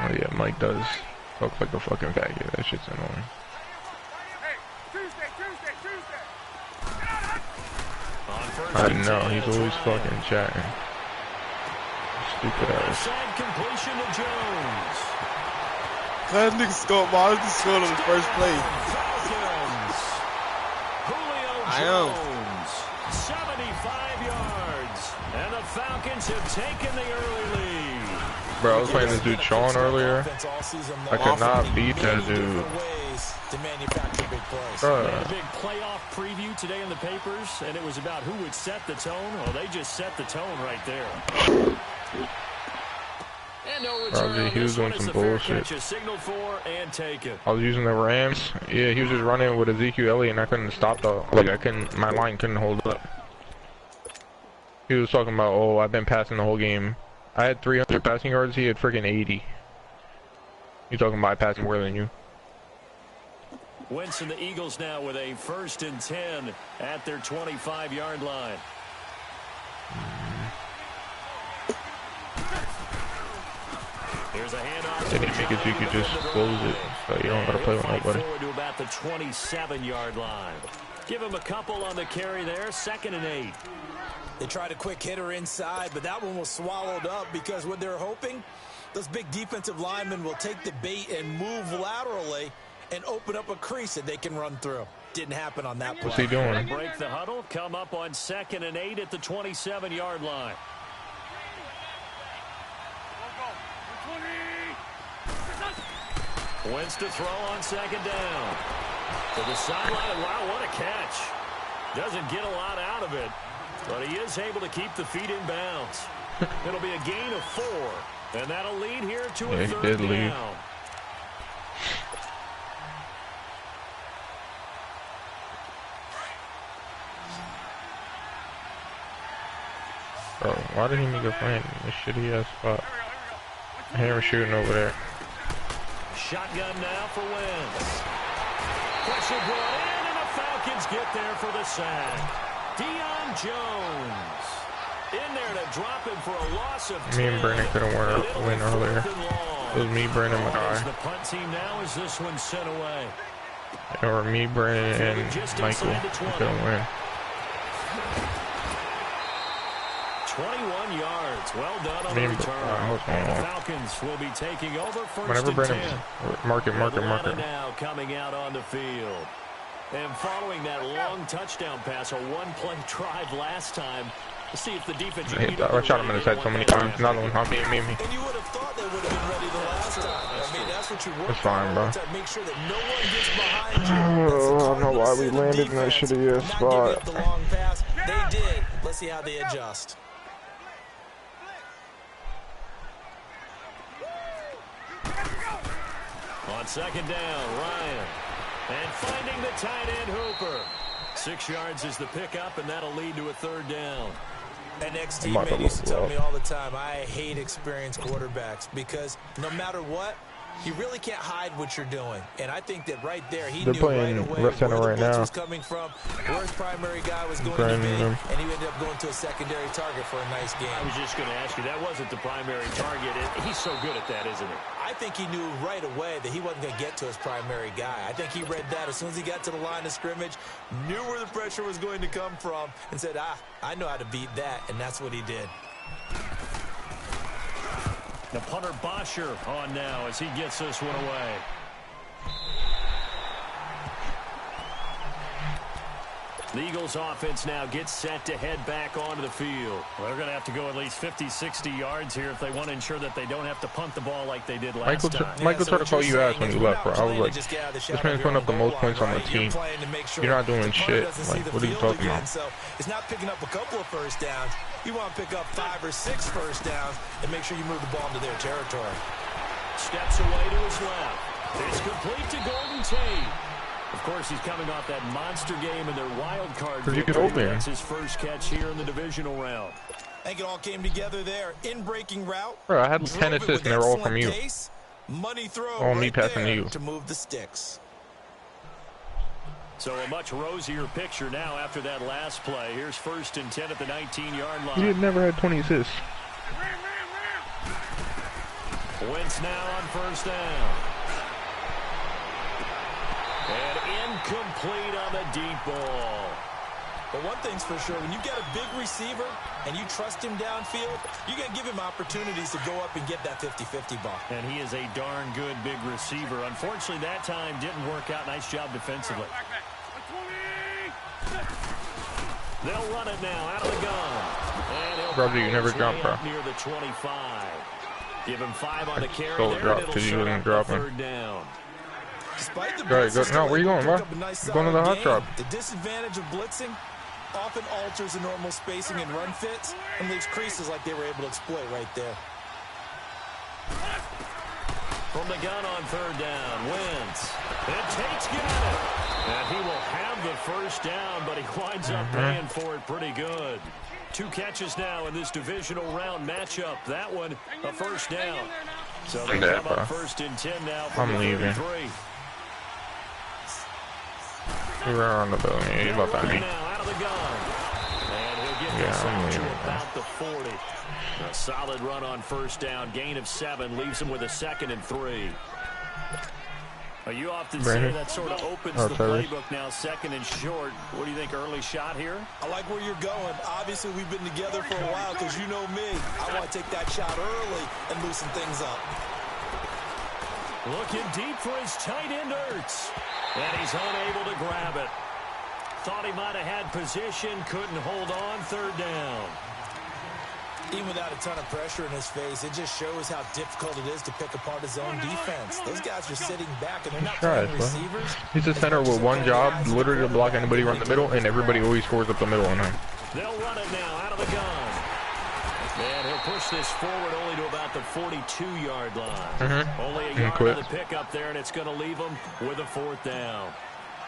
Oh yeah, Mike does look like a fucking faggot. That shit's annoying. I know, he's always fucking chatting. Stupid ass. Completion to Jones. That nigga scored Miles to score on the first play. I know. 75 yards. And the Falcons have taken the early lead. Bro, I was playing this dude Sean earlier. I could not beat that dude. They had a big playoff preview today in the papers, and it was about who would set the tone. Well, they just set the tone right there. And no return. He was doing some bullshit. I was using the Rams. Yeah, he was just running with Ezekiel Elliott, and I couldn't stop the. Like my line couldn't hold up. He was talking about, oh, I've been passing the whole game. I had 300 passing yards. He had freaking 80. He's talking about passing more than you. Wentz and the Eagles now with a 1st and 10 at their 25-yard line. Here's a handoff. They didn't make it so you could just close it, so you don't gotta play with nobody. Forward to about the 27-yard line. Give him a couple on the carry there. 2nd and 8. They tried a quick hitter inside, but that one was swallowed up because what they're hoping, those big defensive linemen will take the bait and move laterally and open up a crease that they can run through. Didn't happen on that play. What's he doing? Break the huddle, come up on 2nd and 8 at the 27-yard line. Wentz to throw on 2nd down. To the sideline. Wow, what a catch. Doesn't get a lot out of it, but he is able to keep the feet in bounds. It'll be a gain of 4, and that'll lead here to a 3rd down. Bro, why did he make a plan in this shitty ass spot? I hear him shooting over there. Shotgun now for Wentz. Pressure brought in, and the Falcons get there for the sack. Deion Jones in there to drop him for a loss of 10. Me and Brandon couldn't win earlier. It was me, Brandon, my guy. The punt team now is this one sent away. Or me, Brandon, and Michael. We couldn't win. 21 yards. Well done on the return. And the Falcons will be taking over 1st and 10. Mark it. Now coming out on the field. And following that long touchdown pass, a one-play drive last time. Let's see if the defense... I shot him in his head so many times. Another one on me. And you would have thought they would have been ready the last time. I mean, that's what you work It's fine, bro. to make sure that no one gets behind you. I don't know why we landed in that shitty ass spot. The long pass. They did. Let's see how they adjust. On 2nd down, Ryan. And finding the tight end Hooper. 6 yards is the pickup, and that'll lead to a 3rd down. An ex-teammate used to tell me all the time, I hate experienced quarterbacks because no matter what, you really can't hide what you're doing. And I think that right there, he knew right away where the blitz was coming from, where his primary guy was going to be, and he ended up going to a secondary target for a nice game. I was just going to ask you, that wasn't the primary target. He's so good at that, isn't he? I think he knew right away that he wasn't going to get to his primary guy. I think he read that as soon as he got to the line of scrimmage, knew where the pressure was going to come from, and said, I know how to beat that, and that's what he did. The punter Bosher on now as he gets this one away. The Eagles offense now gets set to head back onto the field. Well, they're going to have to go at least 50, 60 yards here if they want to ensure that they don't have to punt the ball like they did last time. Michael tried to call you ass when you left, bro. I was like, this man's putting up the most points on the team. You're not doing shit. Like, what are you talking about? So it's not picking up a couple of first downs. You want to pick up 5 or 6 first downs and make sure you move the ball into their territory. Steps away to his left. It's complete to Golden Tate. Of course, he's coming off that monster game in their wild card victory. That's his first catch here in the divisional round. I think it all came together there. In breaking route. Bro, I had 10 assists and they're all from you. Money throw all me passing to you. To move the sticks. So a much rosier picture now after that last play. Here's 1st and 10 at the 19-yard line. He had never had 20 assists. Wentz now on first down. And incomplete on the deep ball. But one thing's for sure, when you get a big receiver and you trust him downfield, you're going to give him opportunities to go up and get that 50-50 ball. And he is a darn good big receiver. Unfortunately, that time didn't work out. Nice job defensively. They'll run it now out of the gun. And he'll Roger, you never jump, bro. Near the 25. Give him 5 on the carry so there, drop and it'll to you shut and up drop the him. third down. Despite the Go, no, where you going, bro? Going to the hot drop. The disadvantage of blitzing often alters the normal spacing and run fits and leaves creases like they were able to exploit right there. From the gun on third down, Wentz. And Tate's got it. And he will have the first down, but he winds up paying for it pretty good. 2 catches now in this divisional round matchup. That one, a first down. So they come up first and 10 now from the 33. We're on the building. Yeah, he's about that. Now out of the gun. And he'll get this out to about the 40. A solid run on first down. Gain of 7 leaves him with a 2nd and 3. You often say that sort of opens the playbook now, 2nd and short. What do you think, early shot here? I like where you're going. Obviously, we've been together for a while because you know me. I want to take that shot early and loosen things up. Looking deep for his tight end, Ertz. And he's unable to grab it. Thought he might have had position, couldn't hold on, third down. Even without a ton of pressure in his face, it just shows how difficult it is to pick apart his own defense. Those guys are sitting back, and they're not playing receivers. He's a center with one job, literally to block anybody around the middle, and everybody always scores up the middle on him. They'll run it now out of the gun. And he'll push this forward only to about the 42-yard line. Only a yard of the pickup there, and it's going to leave him with a 4th down.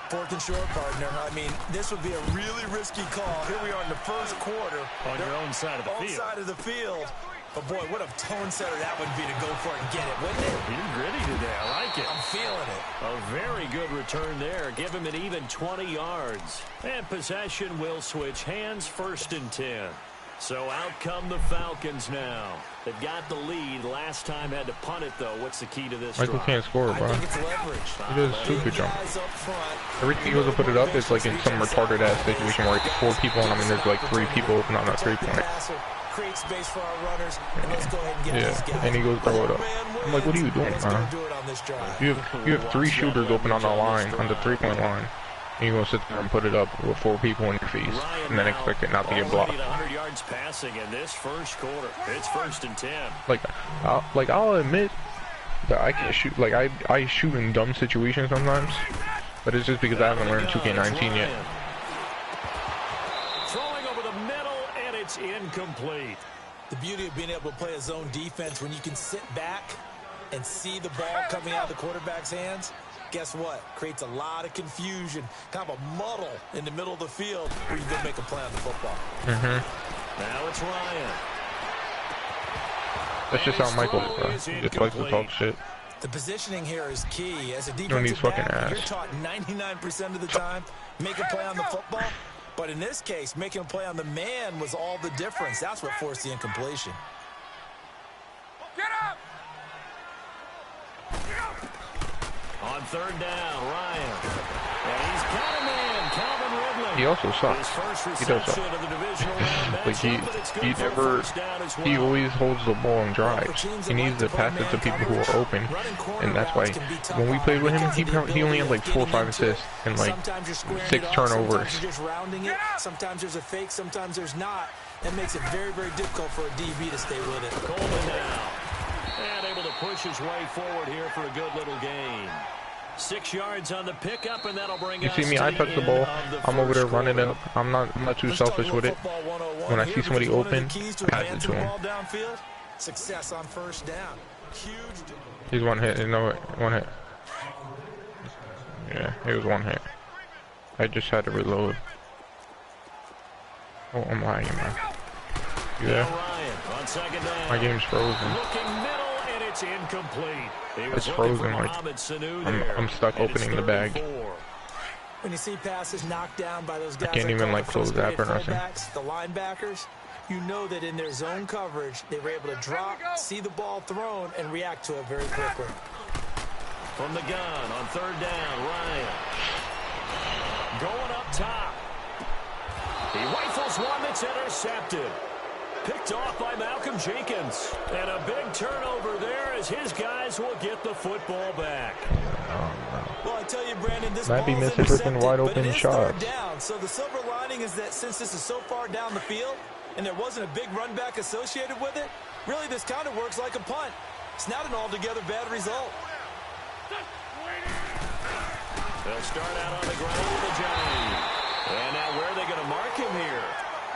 4th and short, partner. I mean, this would be a really risky call. Here we are in the first quarter. On your own side of the field. Side of the field. But, boy, what a tone setter that would be to go for it and get it, wouldn't it? You're gritty today. I like it. I'm feeling it. A very good return there. Give him an even 20 yards. And possession will switch hands, 1st and 10. So out come the Falcons now. They've got the lead. Last time had to punt it, though. What's the key to this Michael drive? can't score, bro. I think it's leverage. He does a stupid jump. Every time he goes to put it up, it's like in some retarded-ass situation where it's 4 people on him and there's like 3 people open on that 3-point. Create space for our runners, and let's go ahead and get this guy. And he goes throw it up. I'm like, what are you doing, man? You have 3 shooters open on the line, on the 3-point line. And you're going to sit there and put it up with 4 people in your face and then expect it not to get blocked. 100 yards passing in this first quarter. It's 1st and 10. I'll admit that I can shoot. Like, I shoot in dumb situations sometimes. But it's just because I haven't learned 2K19 yet. Throwing over the middle, and it's incomplete. The beauty of being able to play a zone defense when you can sit back and see the ball coming out of the quarterback's hands. Guess what? Creates a lot of confusion, kind of a muddle in the middle of the field where you can make a play on the football. Now it's Ryan. That's just how Michael is, bro. He just likes to talk shit. The positioning here is key. As a Don't need defensive fucking back, ass. you're taught 99% of the time, make a play on the football. But in this case, making a play on the man was all the difference. That's what forced the incompletion. Get up! On third down, Ryan. And he's got a man, Calvin Ridley. He also sucks. He does suck. Like he always holds the ball in drives. He needs to pass it to people who are open, and that's why when we played with him, he only had like 4 or 5 assists and like 6 turnovers. Sometimes you're just rounding it. Sometimes there's a fake. Sometimes there's not. That makes it very, very difficult for a DB to stay with it. Coleman now. And able to push his way forward here for a good little gain. 6 yards on the pickup, and that'll bring us. You see me? I touch the ball. I'm over there running it up. I'm not too selfish with it. When I see somebody open, I pass it to him. Success on first down. Huge. He's one hit. No, one hit. Yeah, he was one hit. I just had to reload. Oh, I'm lying, man. Yeah. My game's frozen. It's incomplete. It's frozen. Like I'm stuck opening the bag. When you see passes knocked down by those guys, I can't even like close the app or nothing. The linebackers, you know that in their zone coverage, they were able to drop, see the ball thrown, and react to it very quickly. From the gun on third down, Ryan. Going up top. He rifles one that's intercepted. Picked off by Malcolm Jenkins. And a big turnover there as his guys will get the football back. Well, I tell you, Brandon, this might be missing freaking wide open shots. Down. So the silver lining is that since this is so far down the field and there wasn't a big run back associated with it, really this kind of works like a punt. It's not an altogether bad result. They'll start out on the ground with a giant. And now where are they going to mark him here?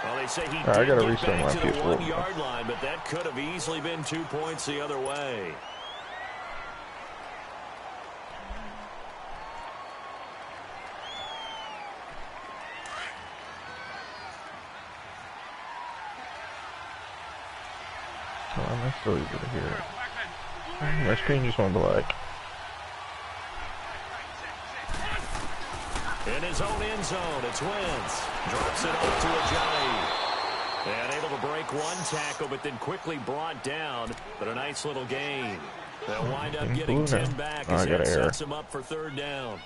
Well, they say he did get back to the 1 yard line, but that could have easily been 2 points the other way. I'm still able to hear it. My screen just went black. In his own end zone, it's Wentz. Drops it off to Ajayi. And able to break one tackle, but then quickly brought down. But a nice little gain. They'll wind up getting 10 back as that sets him up for third down.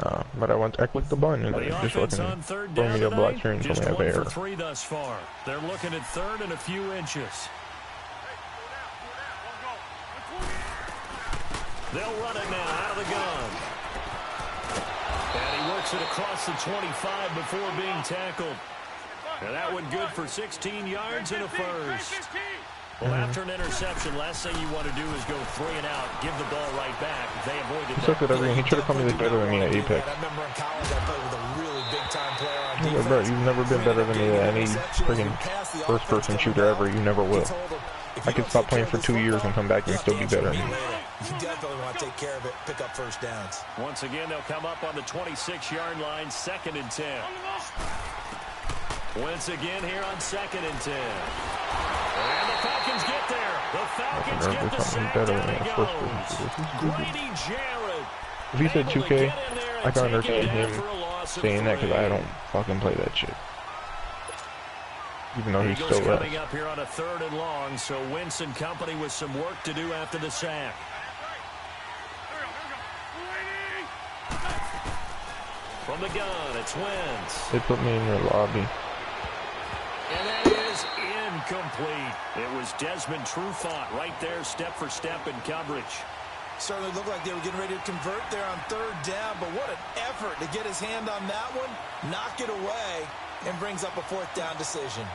Nah, but I clicked the button and it just fucking throw me a black screen for me to have error. For 3 thus far. They're looking at third and a few inches. They'll run it now out of the gun. And he works it across the 25 before being tackled. And that one good for 16 yards and a first. Well, after an interception, last thing you want to do is go 3 and out, give the ball right back. They avoided that. He should have come in better than me at Apex. I remember in college I played with a really big-time player on defense. Bro, you've never been better than me at any freaking first-person shooter ever. You never will. I could stop playing for 2 years and come back and still be better than you. You definitely want to take care of it, pick up first downs. Once again, they'll come up on the 26-yard line, 2nd and 10. Once again here on 2nd and 10. And the Falcons get there. The Falcons get the sack. Down he goes. Grady Jarrett. If he said 2K, I can understand him saying that because I don't fucking play that shit. Even though he's still coming up here on a 3rd and long, so Wentz and company with some work to do after the sack. From the gun, it's Wentz. They put me in your lobby. And that is incomplete. It was Desmond Trufant right there, step for step in coverage. Certainly looked like they were getting ready to convert there on 3rd down, but what an effort to get his hand on that one, knock it away, and brings up a 4th down decision.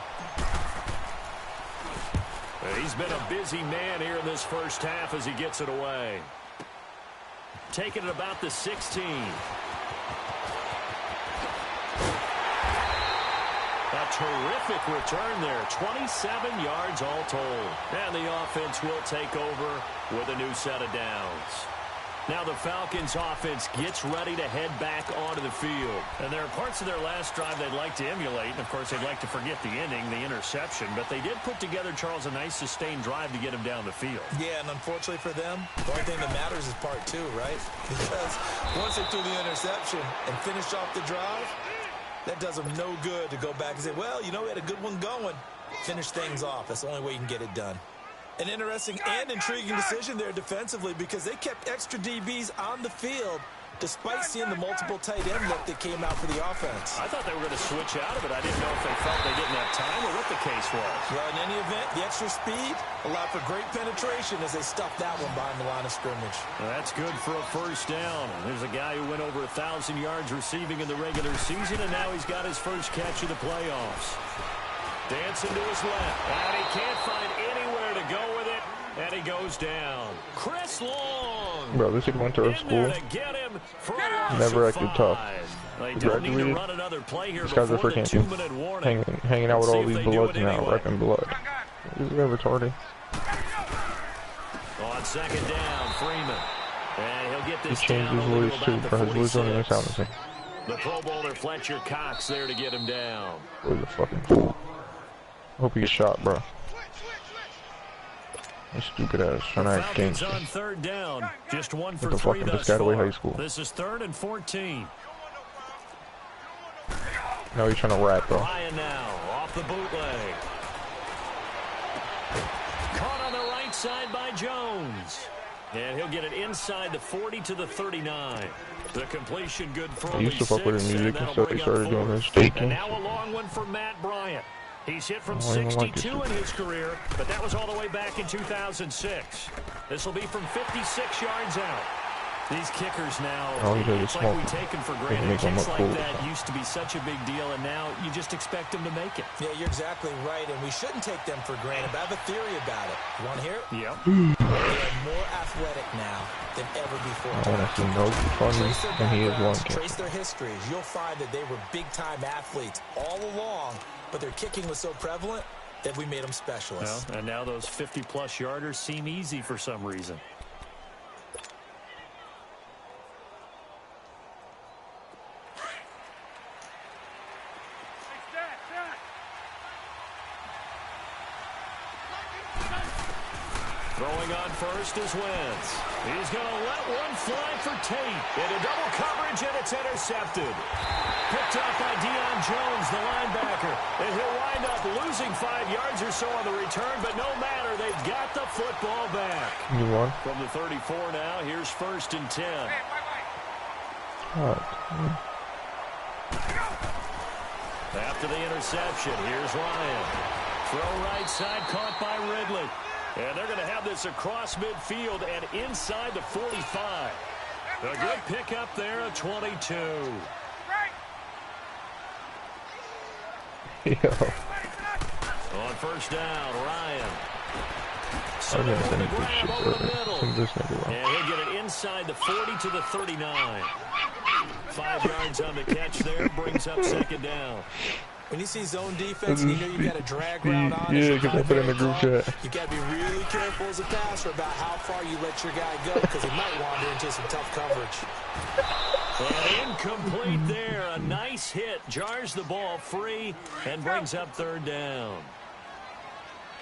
He's been a busy man here in this first half as he gets it away. Taking it about the 16. A terrific return there. 27 yards all told. And the offense will take over with a new set of downs. Now the Falcons offense gets ready to head back onto the field. And there are parts of their last drive they'd like to emulate. And, of course, they'd like to forget the ending, the interception. But they did put together, Charles, a nice sustained drive to get him down the field. Yeah, and unfortunately for them, the only thing that matters is part 2, right? Because once they threw the interception and finished off the drive, that does them no good to go back and say, well, you know, we had a good one going. Finish things off. That's the only way you can get it done. An interesting and intriguing decision there defensively because they kept extra DBs on the field despite seeing the multiple tight end look that came out for the offense. I thought they were going to switch out of it. I didn't know if they felt they didn't have time or what the case was. Well, in any event, the extra speed allowed for great penetration as they stuffed that one behind the line of scrimmage. Well, that's good for a first down. There's a guy who went over 1,000 yards receiving in the regular season, and now he's got his first catch of the playoffs. Dancing to his left, and he can't find anywhere to go with it, and he goes down. Chris Long. Bro, this kid went to our school. Never acted tough. He graduated. This guy's a freaking hanging out with all these bloods now, repping blood. This guy retarded. On 2nd down, Freeman. And he'll get this he changed his voice too, bro. His voice don't even sound the same. The Pro Bowler Fletcher Cox there to get him down. What a fucking fool. Hope he gets shot, bro. You stupid ass trying to act gangster. On 3rd down, just 1 for 3 What the fuck in Piscataway High School? This is 3rd and 14. No, he's trying to rap, bro. Ryan now off the bootleg. Caught on the right side by Jones. And he'll get it inside the 40 to the 39. The completion good for I used to fuck with his music until they started doing this faking. And now a long one for Matt Bryant. He's hit from 62 in his career, but that was all the way back in 2006. This will be from 56 yards out. These kickers now, it's like we take them for granted. Kicks like that used to be such a big deal, and now you just expect them to make it. Yeah, you're exactly right, and we shouldn't take them for granted, but I have a theory about it. You want to hear it? Yep. They are more athletic now than ever before. I want to see no funny, and he is one kick. Trace their histories. You'll find that they were big-time athletes all along, but their kicking was so prevalent that we made them specialists. Well, and now those 50-plus yarders seem easy for some reason. Throwing on first is Wentz. He's going to let one fly for Tate. Into double coverage, and it's intercepted. Picked up by Deion Jones, the linebacker. And he'll wind up losing 5 yards or so on the return, but no matter, they've got the football back. You won. From the 34 now, here's 1st and 10. After the interception, here's Ryan. Throw right side, caught by Ridley. And they're going to have this across midfield and inside the 45. A good pickup there, a 22. Yo. On first down, Ryan. I'm going to send this shit and he'll get it inside the 40 to the 39. 5 yards on the catch there, brings up 2nd down. When you see zone defense, you know you got a drag route on. Yeah, because I put in the group chat. You got to be really careful as a passer about how far you let your guy go, because he might wander into some tough coverage. And incomplete there. A nice hit. Jars the ball free and brings up 3rd down.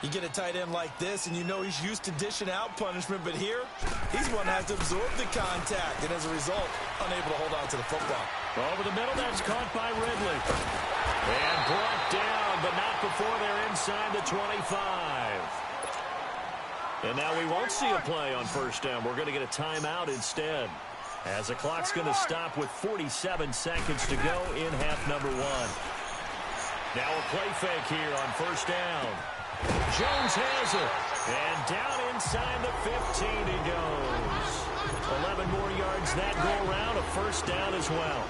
You get a tight end like this, and you know he's used to dishing out punishment, but here, he's one that has to absorb the contact, and as a result, unable to hold on to the football. Over the middle, that's caught by Ridley. And brought down, but not before they're inside the 25. And now we won't see a play on first down. We're going to get a timeout instead, as the clock's going to stop with 47 seconds to go in half number 1. Now a play fake here on first down. Jones has it. And down inside the 15 he goes. 11 more yards that go around. A first down as well.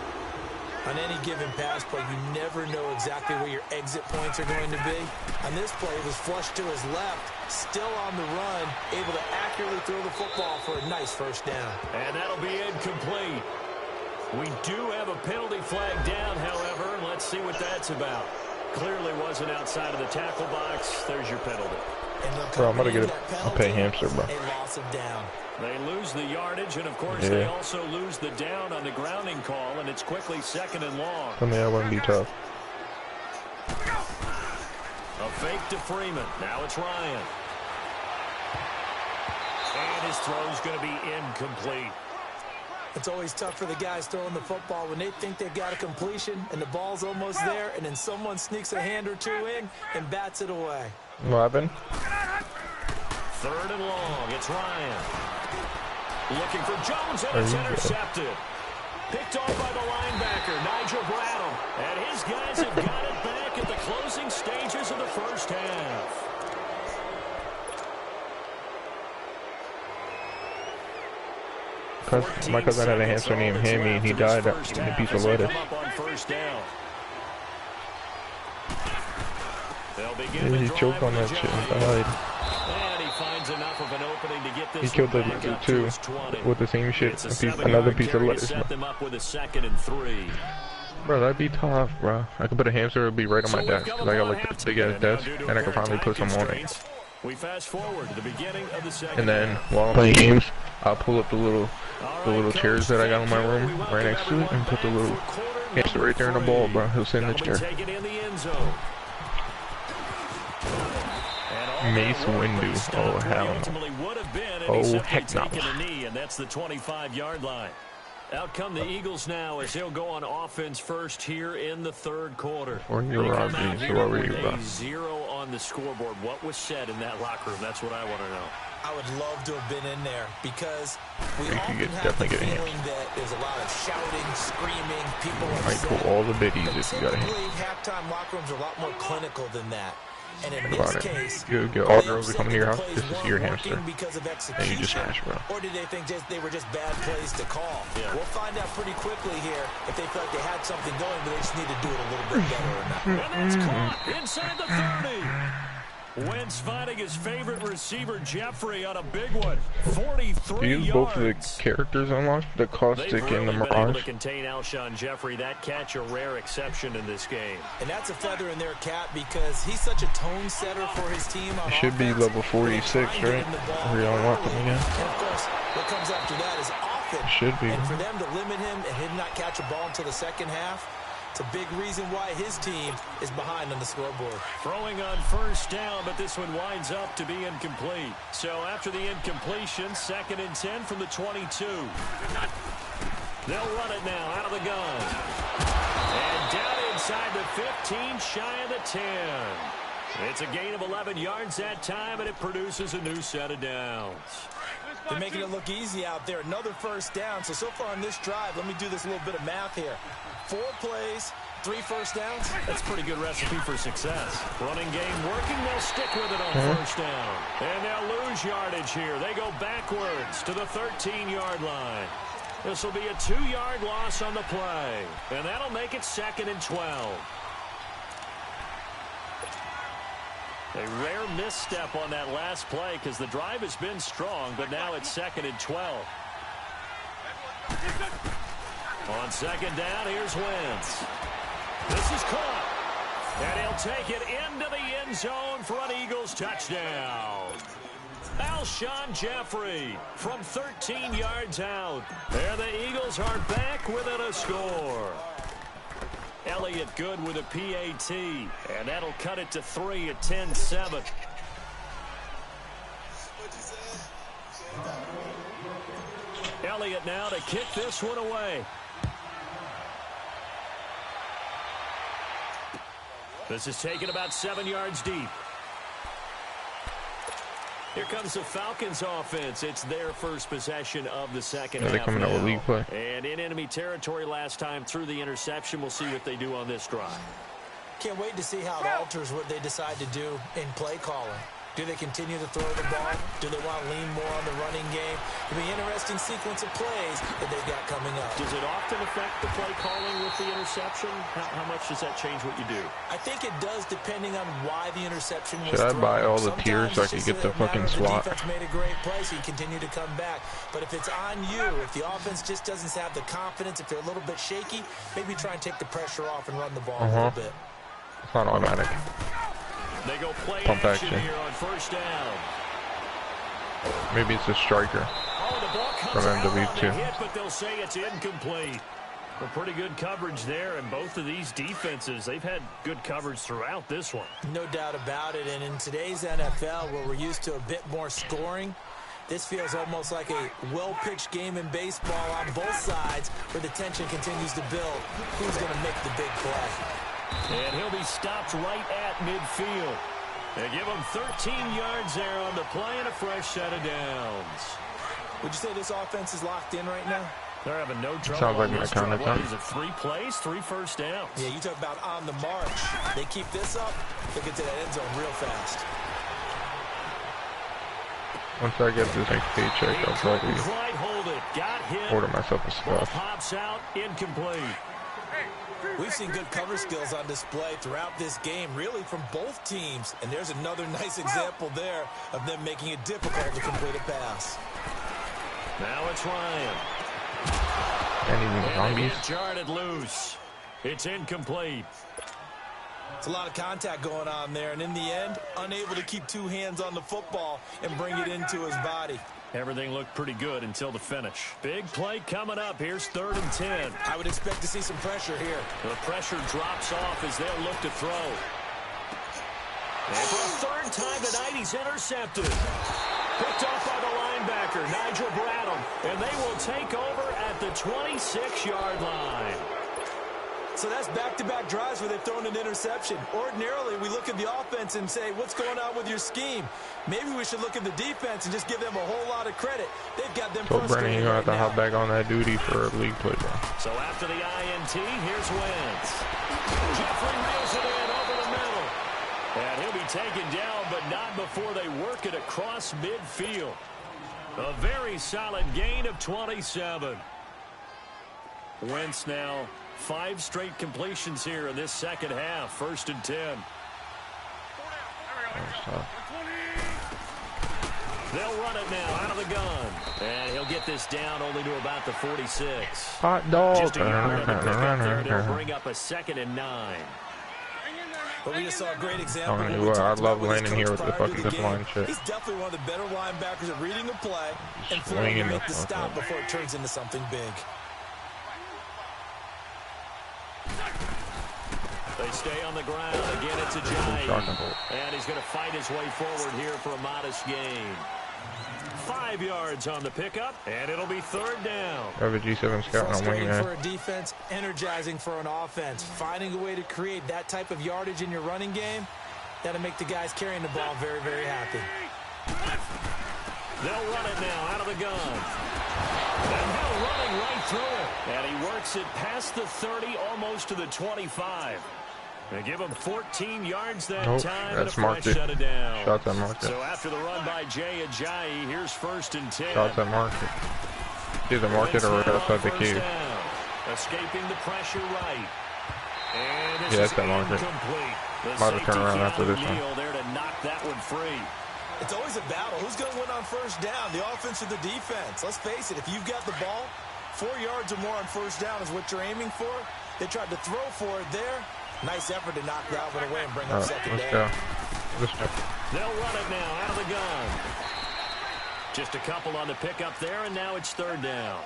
On any given pass play, you never know exactly where your exit points are going to be. On this play, it was flushed to his left, still on the run, able to accurately throw the football for a nice first down. And that'll be incomplete. We do have a penalty flag down, however. Let's see what that's about. Clearly wasn't outside of the tackle box. There's your penalty. Bro, I'm going to get a pay hamster, bro. A loss of down. They lose the yardage, and of course they also lose the down on the grounding call, and it's quickly 2nd and long. Tell me I wouldn't be tough. A fake to Freeman. Now it's Ryan. And his throw's going to be incomplete. It's always tough for the guys throwing the football when they think they've got a completion and the ball's almost there, and then someone sneaks a hand or two in and bats it away. What happened? 3rd and long. It's Ryan. Looking for Jones, and it's intercepted. Picked off by the linebacker, Nigel Bradham. And his guys have got it back at the closing stages of the first half. My cousin had a hamster named Hammy, and he died in a piece of lettuce. He choked on that shit and died. He killed the lizard too, with the same shit, another piece of lettuce. Bro, that'd be tough, bro. I could put a hamster, it'd be right on my desk, because I got like this big ass desk, and I could finally put some on it. And then, while I'm playing games, I'll pull up the little chairs that I got in my room right next to it, and put the little hamster right there in the ball, bro. He'll sit in the chair. Mace Windu. Oh, hell no. Oh, heck no. And that's the 25-yard line. Out come the Eagles now as they'll go on offense first here in the third quarter. Or you were on me, so what were you about? 0 on the scoreboard. What was said in that locker room? That's what I want to know. I would love to have been in there because we often have the feeling that there's a lot of shouting, screaming, people might pull all the biddies if you got a hand. Typically, halftime locker rooms are a lot more clinical than that. And in this case, you get all girls that come to your house just to see your hamster, and you just smash, bro. Or did they think they were just bad plays to call? Yeah. We'll find out pretty quickly here if they felt like they had something going, but they just need to do it a little bit better or not. And that's caught inside the 30. Wentz finding his favorite receiver, Jeffrey, on a big one. 43 yards. Use both of the characters unlocked, the Caustic and the Mirage. They've really been able to contain Alshon Jeffrey. That catch a rare exception in this game. And that's a feather in their cap because he's such a tone setter for his team on offense. Should be level 46, right? Or you unlock him again. And of course, what comes after that is offense. Should be. And for them to limit him and him not catch a ball until the second half, it's a big reason why his team is behind on the scoreboard. Throwing on first down, but this one winds up to be incomplete. So after the incompletion, 2nd and 10 from the 22. They'll run it now out of the gun. And down inside the 15, shy of the 10. It's a gain of 11 yards that time, and it produces a new set of downs. They're making it look easy out there. Another first down. So far on this drive, let me do this little bit of math here. 4 plays, 3 first downs. That's a pretty good recipe for success. Running game working. They'll stick with it on first down. And they'll lose yardage here. They go backwards to the 13-yard line. This will be a 2-yard loss on the play. And that'll make it 2nd and 12. A rare misstep on that last play because the drive has been strong, but now it's 2nd and 12. On 2nd down, here's Wentz. This is caught. And he'll take it into the end zone for an Eagles touchdown. Alshon Jeffrey from 13 yards out. And the Eagles are back within a score. Elliott good with a PAT, and that'll cut it to 3 at 10-7. Elliott now to kick this one away. This is taken about 7 yards deep. Here comes the Falcons offense. It's their first possession of the second half. They're coming out with league play. And in enemy territory last time through the interception. We'll see what they do on this drive. Can't wait to see how it alters what they decide to do in play calling. Do they continue to throw the ball? Do they want to lean more on the running game? It'll be an interesting sequence of plays that they've got coming up. Does it often affect the play calling with the interception? How much does that change what you do? I think it does depending on why the interception was thrown. Should I buy all the Sometimes tiers so I can get the fucking SWAT? The defense made a great play, so you continue to come back. But if it's on you, if the offense just doesn't have the confidence, if they're a little bit shaky, maybe try and take the pressure off and run the ball a little bit. It's not automatic. They go play Pump action action here on first down. Maybe it's a striker The ball comes out on the hit, but they'll say it's incomplete. A pretty good coverage there, and both of these defenses, they've had good coverage throughout this one. No doubt about it, and in today's NFL, where we're used to a bit more scoring, this feels almost like a well-pitched game in baseball on both sides, where the tension continues to build. Who's going to make the big play? And he'll be stopped right at midfield. They give him 13 yards there on the play and a fresh set of downs. Would you say this offense is locked in right now? They're having no trouble. Sounds like my kind of What is it, 3 plays, 3 first downs? Yeah, you talk about on the march. They keep this up, they get to that end zone real fast. Once I get this next paycheck, I'll probably order myself a stuff. Pops out, incomplete. We've seen good cover skills on display throughout this game, really from both teams. And there's another nice example there of them making it difficult to complete a pass. Now it's Ryan. And they get jarred loose. It's incomplete. It's a lot of contact going on there, and in the end, unable to keep 2 hands on the football and bring it into his body. Everything looked pretty good until the finish. Big play coming up. Here's 3rd and 10. I would expect to see some pressure here. The pressure drops off as they'll look to throw. And for a third time tonight, he's intercepted. Picked off by the linebacker, Nigel Bradham. And they will take over at the 26-yard line. So that's back-to-back drives where they've thrown an interception. Ordinarily, we look at the offense and say, what's going on with your scheme? Maybe we should look at the defense and just give them a whole lot of credit. They've got them frustrated. So, Brennan, you're going to have to hop back on that duty for a league play, bro. So after the INT, here's Wentz. Jeffrey reels it in over the middle. And he'll be taken down, but not before they work it across midfield. A very solid gain of 27. Wentz now 5 straight completions here in this second half. 1st and 10. They'll run it now out of the gun. And he'll get this down only to about the 46. Hot dog. Just a yard on the pickup there. They'll bring up a 2nd and 9. But we just saw a great example. I love landing here with the fucking this line shit. He's definitely one of the better linebackers at reading a play and throwing to make the stop before it turns into something big. They stay on the ground. Again, it's Ajayi. And he's going to fight his way forward here for a modest gain. 5 yards on the pickup, and it'll be 3rd down. I have a G7 scout on wing, man. For a defense, energizing for an offense. Finding a way to create that type of yardage in your running game, that'll make the guys carrying the ball very, very happy. They'll run it now out of the gun. And they're running right through it. And he works it past the 30, almost to the 25. They give him 14 yards that time. That's and a fresh set of down. Shots at market. So after the run by Jay Ajayi, here's 1st and 10. Shots at market. Either market or outside the cube. Escaping the pressure right. And this is incomplete. Might have turned around after this one. There to knock that one free. It's always a battle. Who's going to win on 1st down, the offense or the defense? Let's face it, if you've got the ball, 4 yards or more on 1st down is what you're aiming for. They tried to throw for it there. Nice effort to knock that one away and bring up 2nd down. They'll run it now out of the gun. Just a couple on the pickup there, and now it's 3rd down.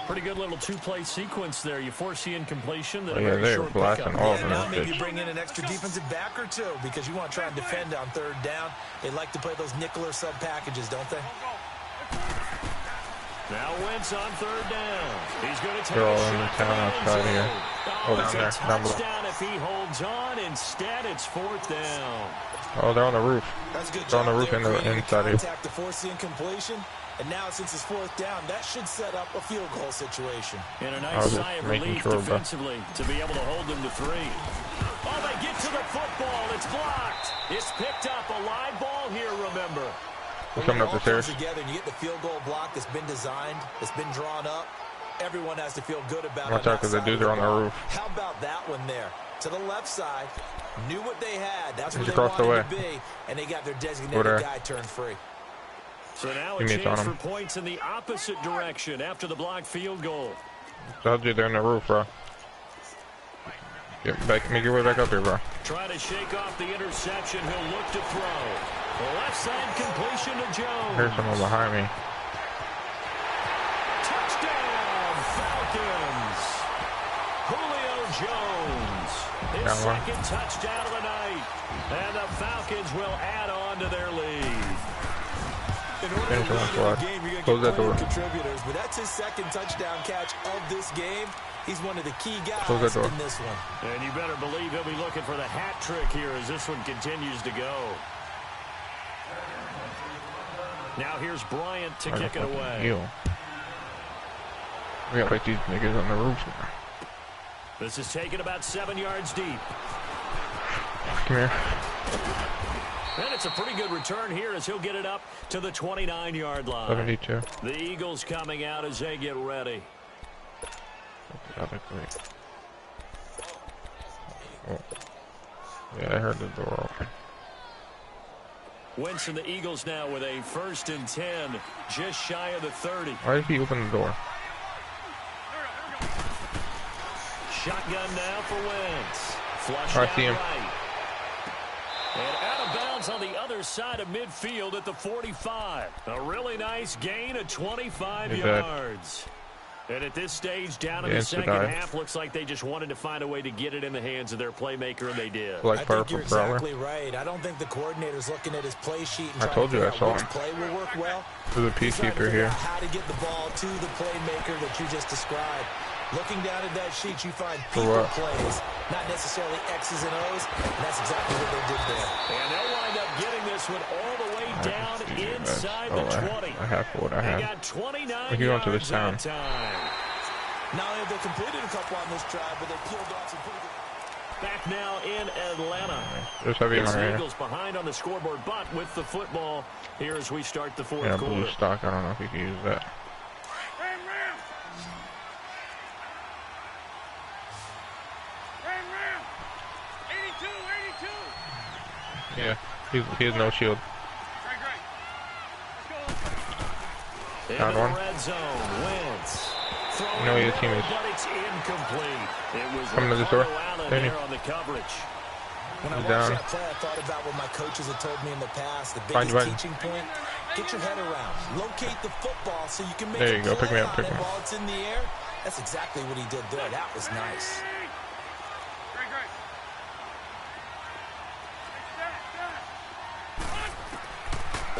Pretty good little 2-play sequence there. You force the incompletion, then a very short pickup. Now maybe bring in an extra defensive back or two because you want to try and defend on 3rd down. They like to play those nickel or sub packages, don't they? Now Wentz on 3rd down. He's going to take They're all a in the shot town outside here. Oh, down there. Down below. Touchdown if he holds on. Instead, it's 4th down. Oh, they're on the roof. That's good. They're on the roof in the inside here. To force the incompletion. And now, since it's 4th down, that should set up a field goal situation. And a nice sigh of relief defensively to be able to hold them to 3. Oh, they get to the football. It's blocked. It's picked up. A live ball here, remember. We're coming up the stairs. Together, and you get the field goal block that's been designed, that's been drawn up. Everyone has to feel good about it. Watch out, because the dudes are on the roof. How about that one there? To the left side, knew what they had. That's where He's they across the wanted way. to be, and they got their designated guy turned free. So now a chance for points in the opposite direction after the blocked field goal. Told you they're on the roof, bro. Get back, make your way back up here, bro. Trying to shake off the interception. He'll look to throw. Left side completion to Jones. Here's someone behind me. Touchdown, Falcons. Julio Jones. His second touchdown of the night. And the Falcons will add on to their lead. In order to win the game, you're going to get plenty of contributors, but that's his 2nd touchdown catch of this game. He's one of the key guys in this one. And you better believe he'll be looking for the hat trick here as this one continues to go. Now here's Bryant to kick it away. We got like these niggas on the roof. This is taken about 7 yards deep. Come here. And it's a pretty good return here as he'll get it up to the 29-yard line. 72. The Eagles coming out as they get ready. Oh. Yeah, I heard the door open. Wentz and the Eagles now with a 1st and 10, just shy of the 30. Why did he open the door? Shotgun now for Wentz. Flush I see him. Right. And out of bounds on the other side of midfield at the 45. A really nice gain of 25 yards. And at this stage, down in the second half, looks like they just wanted to find a way to get it in the hands of their playmaker, and they did. I think you're exactly right. I don't think the coordinator's looking at his play sheet and trying to figure out which play will work well. There's a peacekeeper here. How to get the ball to the playmaker that you just described. Looking down at that sheet, you find people plays, not necessarily X's and O's, and that's exactly what they did there. And they'll wind up getting this one all the way down inside the 20. I have what I have. They got 29 yards to this town. Not only have they completed a couple on this drive, but they peeled off some pretty good. Back now in Atlanta. There's heavy in my Eagles behind on the scoreboard, but with the football here as we start the fourth quarter. Blue stock. I don't know if you can use that. Yeah, he has no shield. Down one. You know your team is. Coming to the door. When I watched that play, I thought about what my coaches had told me in the past. The biggest teaching point: get your head around, locate the football so you can make. There you go. Pick me up. Pick me up. While it's in the air, that's exactly what he did there. That was nice.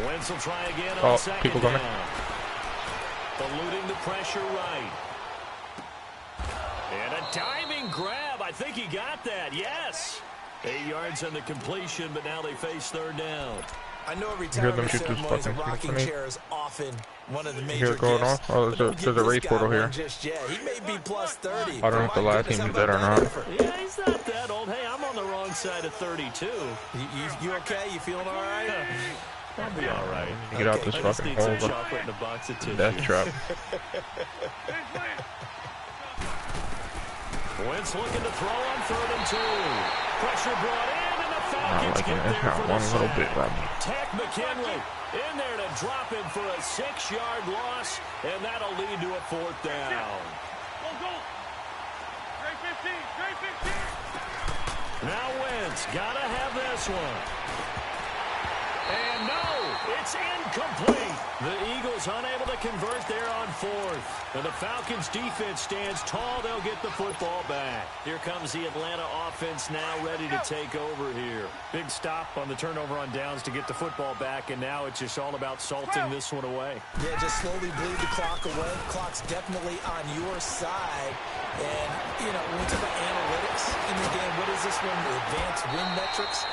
Wentz will try again on second people coming. down. Eluding the pressure right. And a diving grab. I think he got that. Yes. 8 yards on the completion, but now they face third down. I know retirement ceremonies and rocking chair is often one of the major going on. Oh, there's a race portal here. Just yet. He may be plus 30. I don't know if the last team is dead or not. Yeah, he's not that old. Hey, I'm on the wrong side of 32. You okay? You feeling all right? I'll be all right. Get out this fucking hole. Chocolate in a box of tissue. Death trap. Wentz looking to throw on 3rd and 2. Pressure brought in, and the Falcons get there for the sack. Tech McKinley in there to drop him for a 6-yard loss, and that'll lead to a 4th down. Now Wentz gotta have this one. And no, it's incomplete. The Eagles unable to convert there on 4th. And the Falcons defense stands tall. They'll get the football back. Here comes the Atlanta offense now ready to take over here. Big stop on the turnover on downs to get the football back, and now it's just all about salting this one away. Yeah, just slowly bleed the clock away. Clock's definitely on your side. And, you know, when we talk about analytics in the game, what is this one? The advanced win metrics?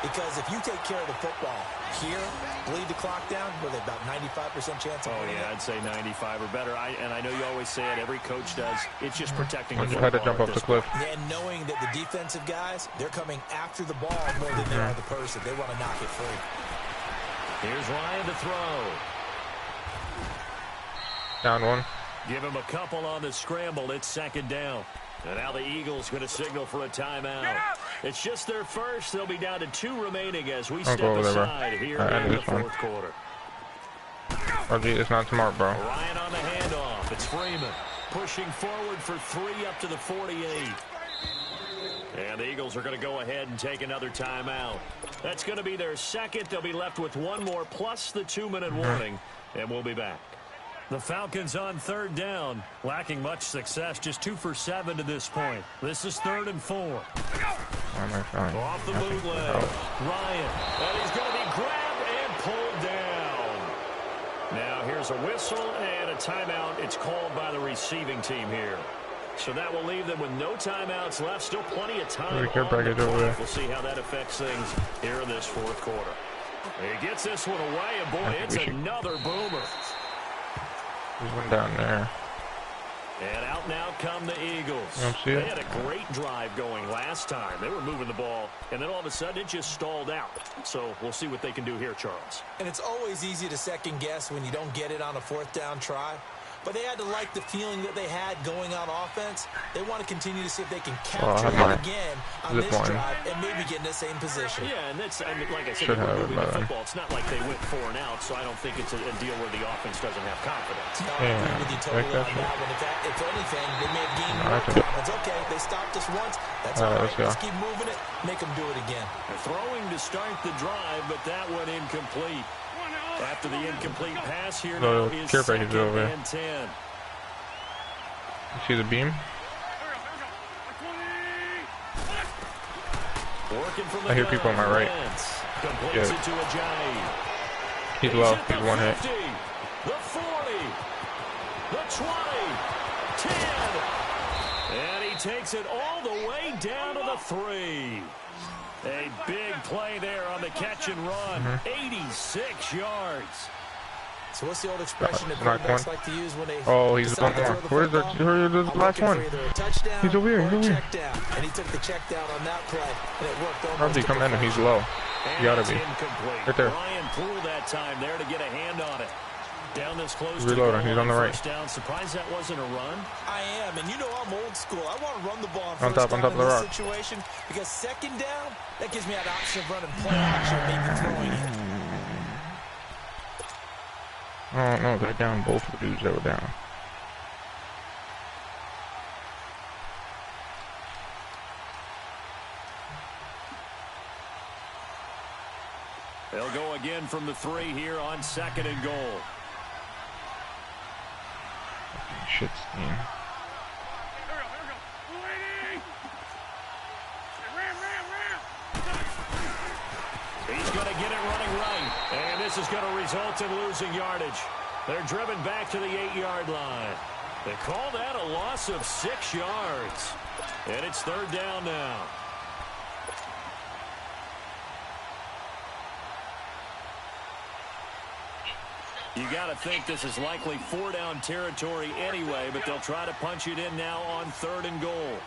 Because if you take care of the football here, bleed the clock down, with about 95% chance of winning. Yeah, I'd say 95 or better. And I know you always say it, every coach does. It's just protecting the football. Had to jump off the cliff. And knowing that the defensive guys, they're coming after the ball more than they are the person. They want to knock it free. Here's Ryan to throw. Down one. Give him a couple on the scramble. It's 2nd down. And now the Eagles going to signal for a timeout. It's just their first. They'll be down to 2 remaining as we step aside here in the 4th quarter. Oh, gee, it's not smart, bro. Ryan on the handoff. It's Freeman pushing forward for 3 up to the 48. And the Eagles are going to go ahead and take another timeout. That's going to be their second. They'll be left with 1 more plus the 2-minute warning. And we'll be back. The Falcons on 3rd down, lacking much success, just 2 for 7 to this point. This is 3rd and 4. Off the bootleg, Ryan, and he's going to be grabbed and pulled down. Now here's a whistle and a timeout. It's called by the receiving team here. So that will leave them with no timeouts left. Still plenty of time on the clock. We'll see how that affects things here in this 4th quarter. He gets this one away, and boy, it's another boomer. There's one down there. And out now come the Eagles. They had a great drive going last time. They were moving the ball, and then all of a sudden it just stalled out. So we'll see what they can do here, Charles. And it's always easy to second guess when you don't get it on a 4th down try. But they had to like the feeling that they had going on offense. They want to continue to see if they can capture it again on this drive and maybe get in the same position. Yeah, and that's, I mean, like I said, they were moving the football. It's not like they went 4 and out, so I don't think it's a deal where the offense doesn't have confidence. No, I agree with you totally on that one. If anything, they may have gained more confidence. Okay, they stopped us once. That's all right. Let's keep moving it. Make them do it again. They're throwing to start the drive, but that one incomplete. After the incomplete pass here now is 2nd and 10. You see the beam? I hear people on my right. Yeah. He's low. He's one hit. The 40, the 20, 10, and he takes it all the way down to the 3. A big play there on the catch and run. 86 yards. So what's the old expression that quarterbacks like to use when they he's one more. Where's the last one? He's over here. He's over here. And he took the check down on that play, and it worked over. How's he come in and he's low? You gotta be. Right there. Ryan pulled that time there to get a hand on it. Down this close. He's reloading. He's on the right. Down. Surprised that wasn't a run. I am, and you know I'm old school. I want to run the ball on top of the rock. Situation because second down, that gives me an option of running play action, maybe throwing it. Oh no, they're down both the dudes that were down. They'll go again from the 3 here on 2nd and goal. Shit, Steen. He's going to get it running right. And this is going to result in losing yardage. They're driven back to the 8-yard line. They call that a loss of 6 yards. And it's 3rd down now. You got to think this is likely 4-down territory anyway, but they'll try to punch it in now on 3rd and goal.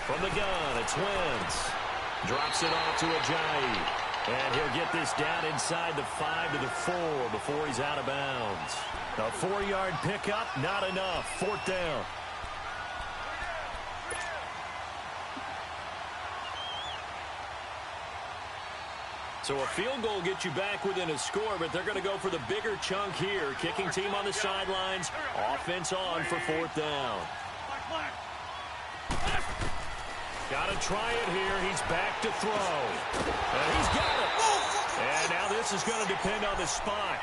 From the gun, it's Wentz. Drops it off to Ajayi. And he'll get this down inside the 5 to the 4 before he's out of bounds. A 4-yard pickup, not enough. 4th down. So a field goal gets you back within a score, but they're going to go for the bigger chunk here. Kicking team on the sidelines. Offense on for 4th down. Got to try it here. He's back to throw. And he's got it. And now this is going to depend on the spot.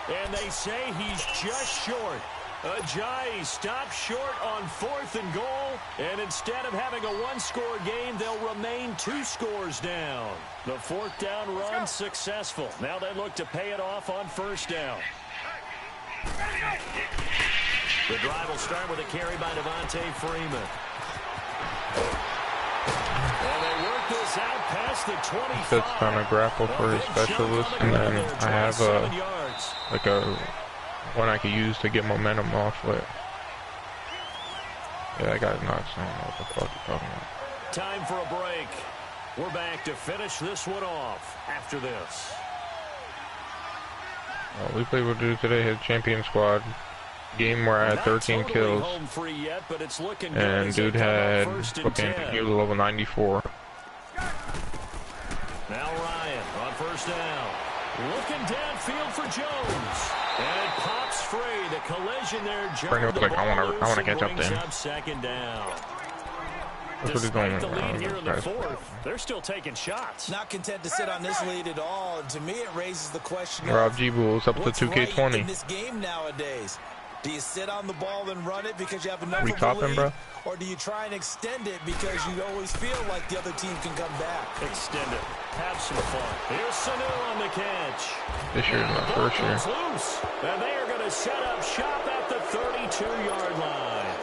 And they say he's just short. Ajayi stopped short on 4th and goal. And instead of having a 1-score game, they'll remain 2 scores down. The 4th down run successful. Now they look to pay it off on 1st down. The drive will start with a carry by Devontae Freeman. And they work this out past the 25. That's kind of grapple for his specialist, and then I have a one I could use to get momentum off with. Yeah, that guy's nuts. I don't know what the fuck you're talking about. Time for a break. We're back to finish this one off after this. We played with dude today, his champion squad. Game where I had 13 kills, and dude had fucking, he was level 94. Now Ryan on 1st down, looking downfield for Jones, and it pops free. The collision there, Jones. Like, I want to catch up to him. 2nd down. That's what he's going the lead here in the 4th, they're still taking shots. Not content to sit on this lead at all. And to me, it raises the question: Rob G. Bulls up to 2K20. Right in this game nowadays? Do you sit on the ball and run it because you have enough of a lead, bro? or do you try and extend it because you always feel like the other team can come back? Extend it. Have some fun. Here's Sanu on the catch. This year's my first year. Loose, and they are going to set up shop at the 32-yard line.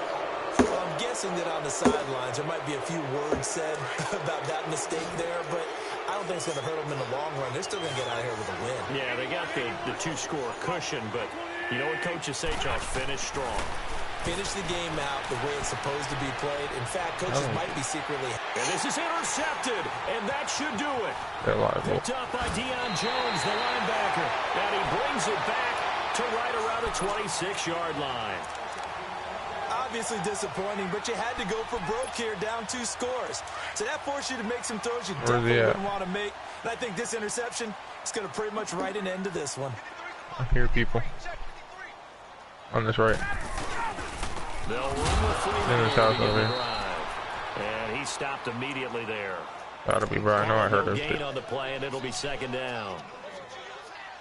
Well, I'm guessing that on the sidelines there might be a few words said about that mistake there, but I don't think it's going to hurt them in the long run. They're still going to get out of here with a win. Yeah, they got the 2-score cushion, but you know what coaches say, Charles? Finish strong. Finish the game out the way it's supposed to be played. In fact, coaches might be secretly. And this is intercepted, and that should do it. They're liable. Picked up by Deion Jones, the linebacker, and he brings it back to right around the 26-yard line. Obviously disappointing, but you had to go for broke here, down 2 scores. So that forced you to make some throws you definitely wouldn't want to make. And I think this interception is going to pretty much write an end to this one. I hear people on this right. They'll run with Freeman in his house over here. And he stopped immediately there. Gotta be right. I know I heard this. Gain on the play, and it'll be 2nd down.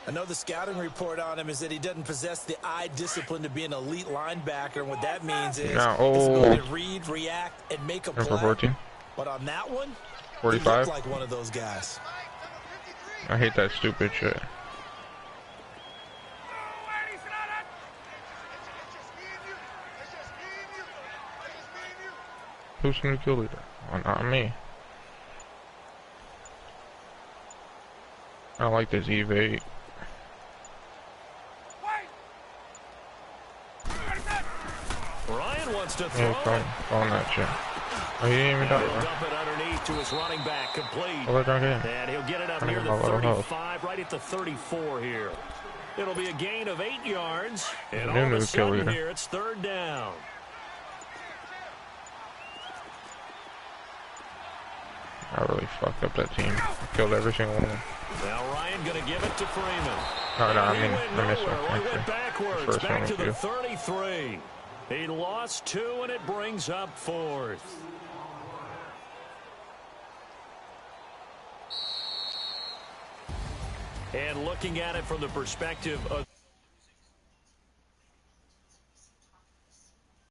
I know the scouting report on him is that he doesn't possess the eye discipline to be an elite linebacker, and what that means is his ability to read, react, and make a play. 14. But on that one, 45. he looked like one of those guys. I hate that stupid shit. Who's gonna kill leader? Oh, not me. I like this evade. Ryan wants to throw it. On that shit. Oh, he didn't even dump it underneath to his running back, complete. And he'll get it up near the 35, right at the 34 here. It'll be a gain of 8 yards, and all of a sudden here it's 3rd down. I really fucked up that team. I killed every single one of them. Now Ryan gonna give it to Freeman. No, I mean, I missed one. He went backwards, back to the 33. He lost 2, and it brings up 4th. And looking at it from the perspective of